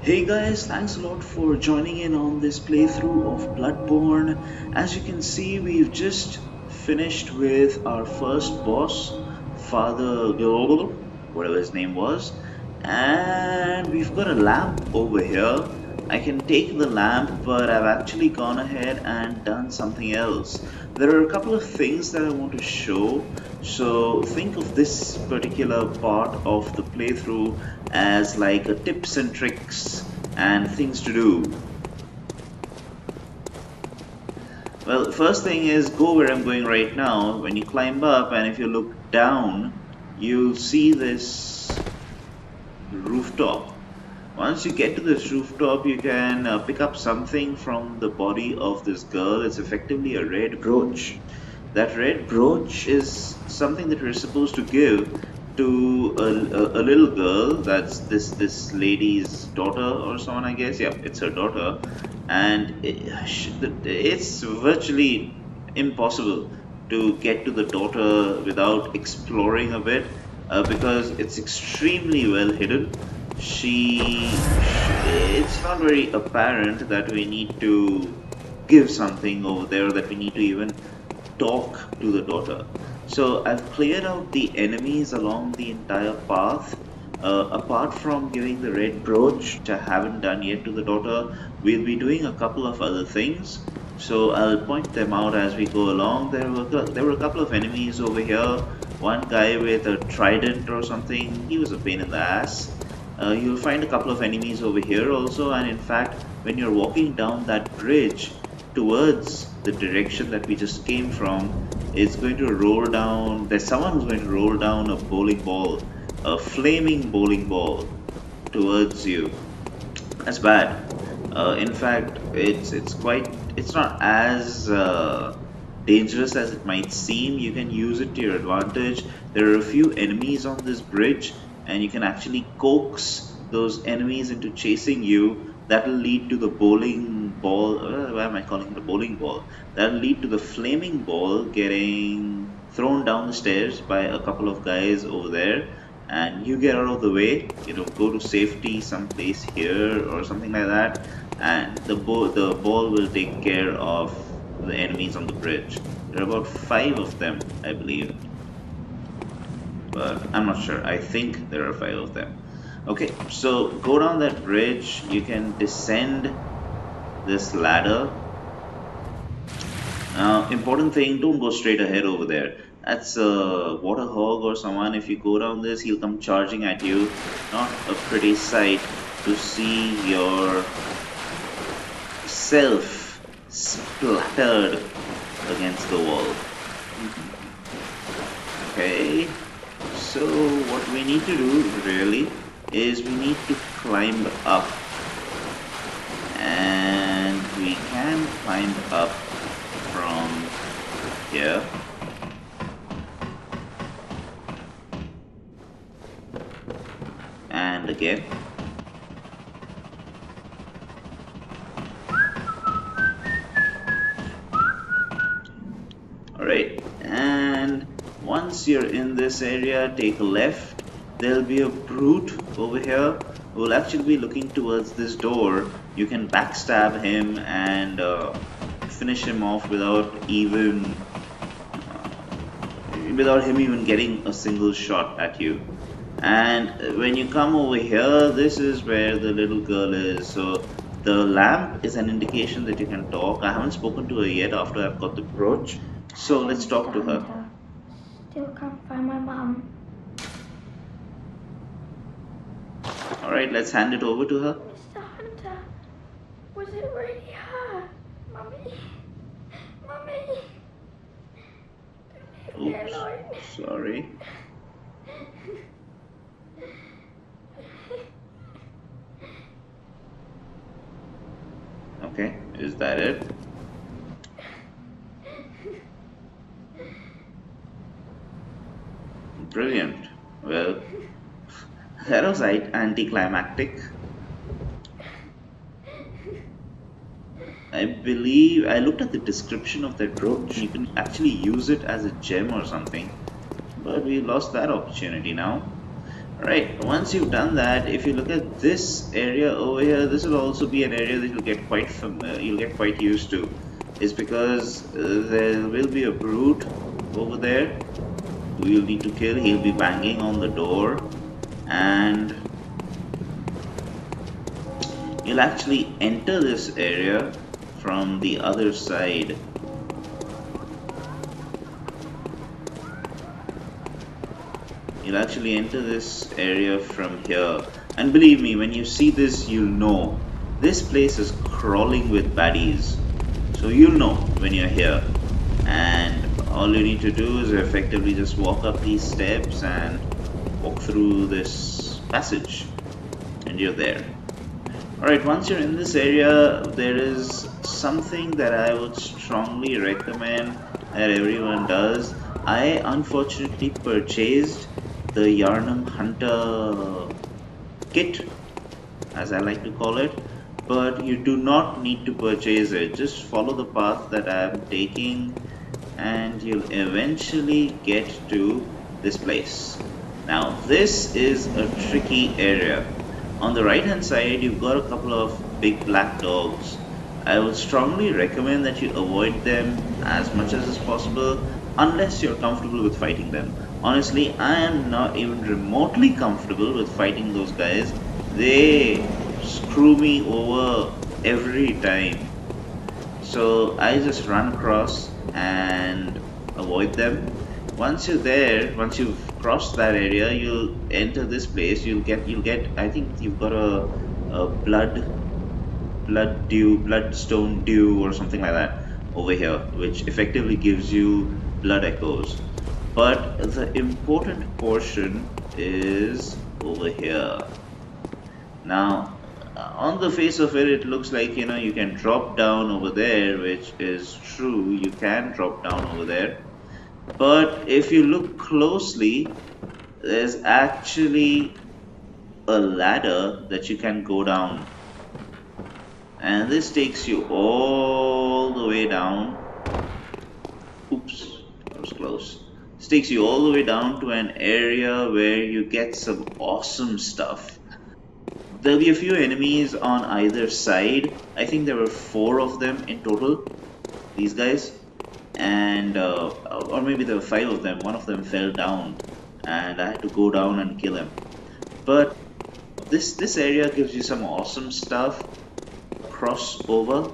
Hey guys, thanks a lot for joining in on this playthrough of Bloodborne. As you can see, we've just finished with our first boss, Father Global, whatever his name was, and we've got a lamp over here. I can take the lamp, but I've actually gone ahead and done something else. There are a couple of things that I want to show, so think of this particular part of the playthrough as like a tips and tricks and things to do. Well, first thing is go where I'm going right now. When you climb up and if you look down, you'll see this rooftop. Once you get to this rooftop, you can pick up something from the body of this girl. It's effectively a red brooch. That red brooch is something that we're supposed to give to a little girl. That's this lady's daughter or someone, I guess. Yeah, it's her daughter, and it's virtually impossible to get to the daughter without exploring a bit because it's extremely well hidden. It's not very apparent that we need to give something over there, that we need to even talk to the daughter. So I've cleared out the enemies along the entire path. Apart from giving the red brooch, which I haven't done yet to the daughter, we'll be doing a couple of other things. So I'll point them out as we go along. There were a couple of enemies over here. One guy with a trident or something, he was a pain in the ass. You'll find a couple of enemies over here also, and in fact, when you're walking down that bridge towards the direction that we just came from, it's going to roll down. There's someone who's going to roll down a bowling ball, a flaming bowling ball towards you. That's bad. In fact, it's not as dangerous as it might seem. You can use it to your advantage. There are a few enemies on this bridge, and you can actually coax those enemies into chasing you. That'll lead to the bowling ball. Why am I calling it a bowling ball? That'll lead to the flaming ball getting thrown down the stairs by a couple of guys over there, and you get out of the way. Go to safety someplace here or something like that, and the ball will take care of the enemies on the bridge. There are about 5 of them, I believe, but I'm not sure. I think there are 5 of them. Okay, so go down that bridge. You can descend this ladder. Now, important thing, don't go straight ahead over there. That's a water hog or someone. If you go down this, he'll come charging at you. Not a pretty sight to see your self splattered against the wall. Okay, so what we need to do really is we need to climb up, and we can climb up from here. And again. Alright, and once you're in this area, take a left. There'll be a brute over here who will actually be looking towards this door. You can backstab him and finish him off without him even getting a single shot at you. And when you come over here, this is where the little girl is. So the lamp is an indication that you can talk. I haven't spoken to her yet after I've got the brooch. So let's talk to her. Still can't find my mom. Alright, let's hand it over to her. Mr. Hunter, was it really her? Mummy? Mummy? Leave me alone. Sorry. Okay, is that it? Brilliant. Well, that was anticlimactic. I believe I looked at the description of that brooch. You can actually use it as a gem or something, but we lost that opportunity now. Right, once you've done that, if you look at this area over here, this will also be an area that you'll get quite you'll get quite used to. Is because there will be a brute over there who you'll need to kill. He'll be banging on the door, and you'll actually enter this area from the other side. You'll actually enter this area from here. And believe me, when you see this, you'll know. This place is crawling with baddies. So you'll know when you're here. And all you need to do is effectively just walk up these steps and walk through this passage. And you're there. Alright, once you're in this area, there is something that I would strongly recommend that everyone does. I unfortunately purchased the Yharnam Hunter kit, as I like to call it, but you do not need to purchase it. Just follow the path that I am taking and you'll eventually get to this place. Now, this is a tricky area. On the right hand side, you've got a couple of big black dogs. I would strongly recommend that you avoid them as much as is possible unless you're comfortable with fighting them. Honestly, I am not even remotely comfortable with fighting those guys. They screw me over every time. So I just run across and avoid them. Once you're there, once you've crossed that area, you'll enter this place. You'll get. I think you've got a bloodstone dew or something like that over here, which effectively gives you blood echoes. But the important portion is over here. Now, on the face of it, it looks like, you can drop down over there, which is true. You can drop down over there. But if you look closely, there's actually a ladder that you can go down. And this takes you all the way down. Oops, that was close. This takes you all the way down to an area where you get some awesome stuff. There'll be a few enemies on either side. I think there were 4 of them in total, these guys. And or maybe there were 5 of them. One of them fell down and I had to go down and kill him. But this area gives you some awesome stuff. Cross over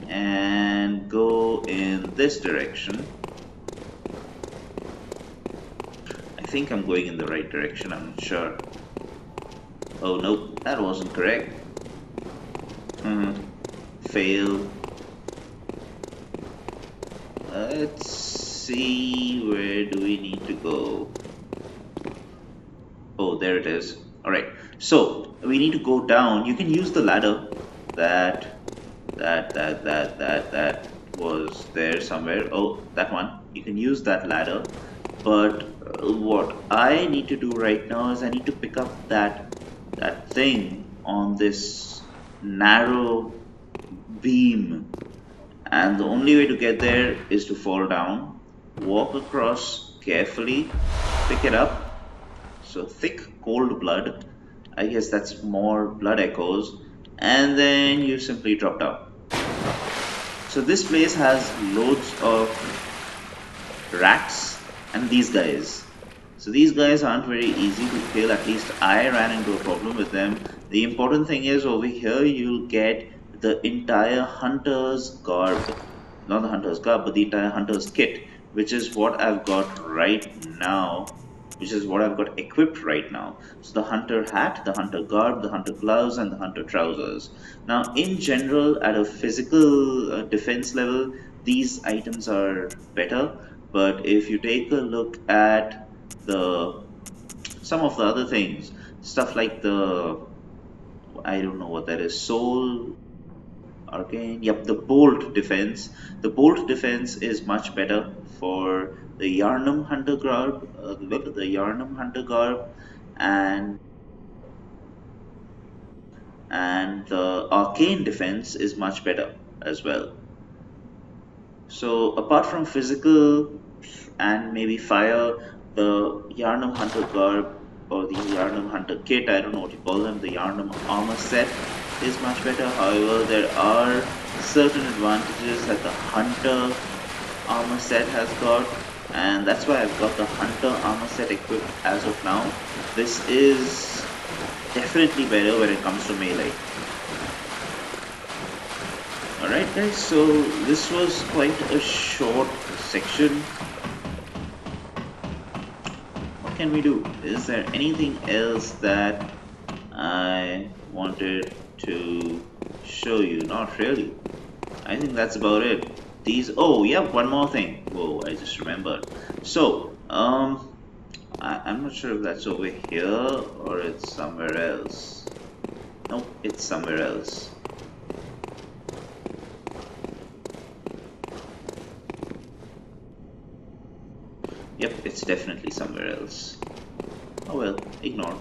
and go in this direction. I think I'm going in the right direction, I'm not sure. Oh nope, that wasn't correct. Fail. Let's see, where do we need to go? Oh, there it is. Alright, so we need to go down. You can use the ladder that was there somewhere. Oh, that one. You can use that ladder. But what I need to do right now is I need to pick up that thing on this narrow beam. And the only way to get there is to fall down, walk across carefully, pick it up. So thick, cold blood. I guess that's more blood echoes. And then you simply drop down. So this place has loads of rats and these guys. So these guys aren't very easy to kill. At least I ran into a problem with them. The important thing is over here you'll get the entire hunter's garb. Not the hunter's garb, but the entire hunter's kit, which is what I've got right now. Which is what I've got equipped right now. So the hunter hat, the hunter garb, the hunter gloves, and the hunter trousers. Now, in general, at a physical defense level, these items are better. But if you take a look at some of the other things, stuff like I don't know what that is, soul, arcane, yep, the bolt defense. The bolt defense is much better for the Yharnam Hunter garb, and the arcane defense is much better as well. So apart from physical and maybe fire, the Yharnam Hunter garb or the Yharnam Hunter Kit, I don't know what you call them, the Yharnam Armour set is much better. However, there are certain advantages that the Hunter Armour set has got, and that's why I've got the Hunter Armour set equipped as of now. This is definitely better when it comes to melee. Alright guys, so this was quite a short section. What can we do? Is there anything else that I wanted to show you? Not really. I think that's about it. Oh yeah, one more thing. Whoa, I just remembered. So, I'm not sure if that's over here or it's somewhere else. Nope, it's somewhere else. Yep, it's definitely somewhere else. Oh well, ignore.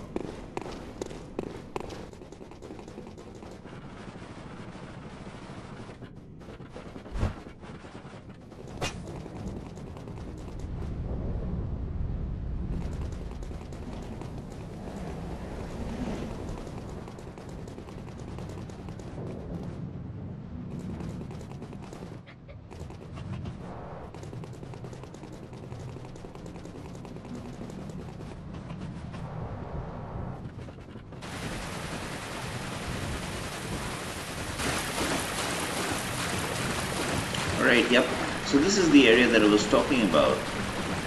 Alright, yep. So this is the area that I was talking about.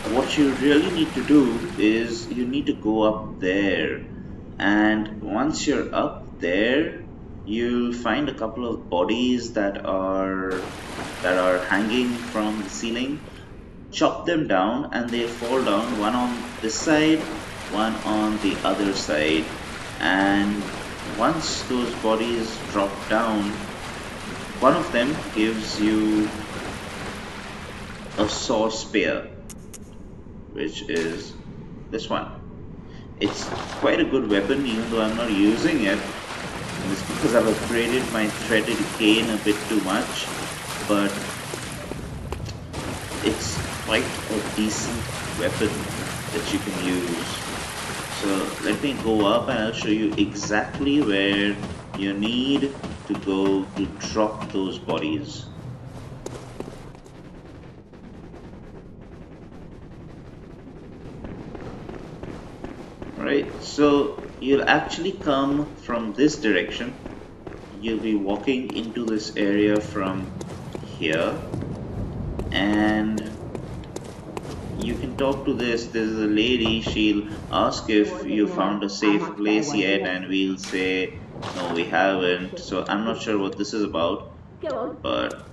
What you really need to do is you need to go up there, and once you're up there, you'll find a couple of bodies that are hanging from the ceiling. Chop them down and they fall down, one on this side, one on the other side, and once those bodies drop down, one of them gives you a saw spear, which is this one. It's quite a good weapon, even though I'm not using it. It's because I've upgraded my threaded cane a bit too much, but it's quite a decent weapon that you can use. So let me go up and I'll show you exactly where you need to go to drop those bodies. Right, so you'll actually come from this direction. You'll be walking into this area from here, and you can talk to this. There's a lady, she'll ask if you found a safe place yet, and we'll say no, we haven't. So I'm not sure what this is about, but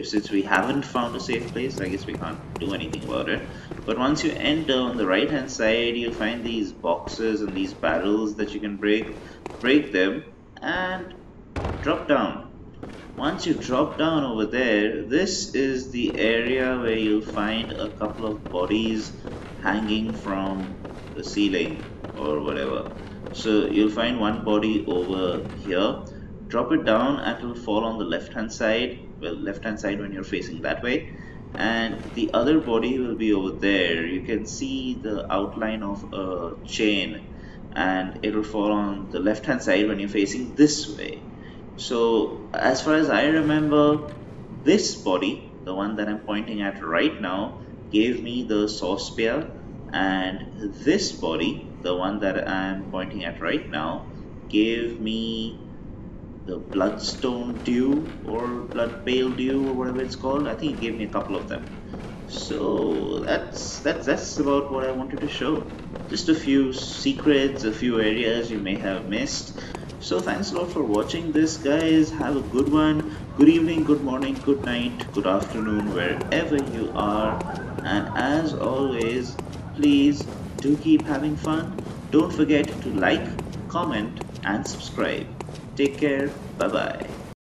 since we haven't found a safe place, I guess we can't do anything about it. But once you enter, on the right hand side, you'll find these boxes and these barrels that you can break them and drop down. Once you drop down over there, this is the area where you'll find a couple of bodies hanging from the ceiling or whatever. So you'll find one body over here. Drop it down and it will fall on the left hand side. Well, left hand side when you're facing that way, and the other body will be over there. You can see the outline of a chain, and it will fall on the left hand side when you're facing this way. So as far as I remember, this body, the one that I'm pointing at right now, gave me the saw spear, and this body, the one that I'm pointing at right now, gave me the bloodstone dew or blood pale dew or whatever it's called. I think it gave me a couple of them. So that's about what I wanted to show. Just a few secrets, a few areas you may have missed. So thanks a lot for watching this, guys. Have a good one. Good evening, good morning, good night, good afternoon, wherever you are. And as always, please do keep having fun. Don't forget to like, comment and subscribe. Take care. Bye bye.